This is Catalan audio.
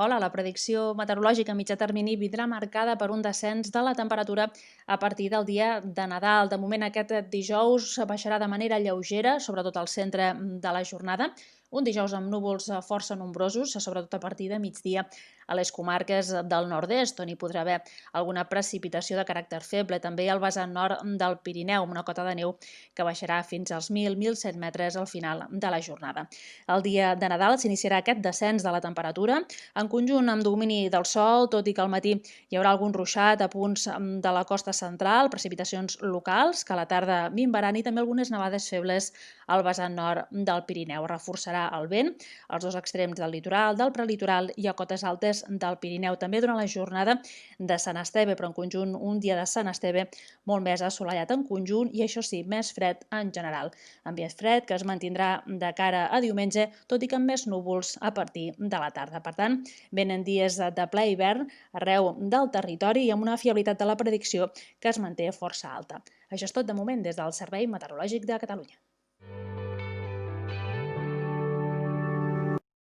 Hola, la predicció meteorològica a mitjà termini vindrà marcada per un descens de la temperatura a partir del dia de Nadal. De moment, aquest dijous baixarà de manera lleugera, sobretot al centre de la jornada. Un dijous amb núvols força nombrosos, sobretot a partir de migdia a les comarques del nord-est, on hi podrà haver alguna precipitació de caràcter feble. També al vessant nord del Pirineu, amb una cota de neu que baixarà fins als 1.000-1.100 metres al final de la jornada. El dia de Nadal s'iniciarà aquest descens de la temperatura, en conjunt amb domini del sol, tot i que al matí hi haurà algun ruixat a punts de la costa central, precipitacions locals, que a la tarda minvaran, i també algunes nevades febles al vessant nord del Pirineu. Reforçarà el vent als dos extrems del litoral, del prelitoral i a cotes altes del Pirineu. També durant la jornada de Sant Esteve, però en conjunt un dia de Sant Esteve molt més assolellat en conjunt i, això sí, més fred en general. Ambient fred que es mantindrà de cara a diumenge, tot i que amb més núvols a partir de la tarda. Per tant, venen dies de ple hivern arreu del territori i amb una fiabilitat de la predicció que es manté força alta. Això és tot de moment des del Servei Meteorològic de Catalunya.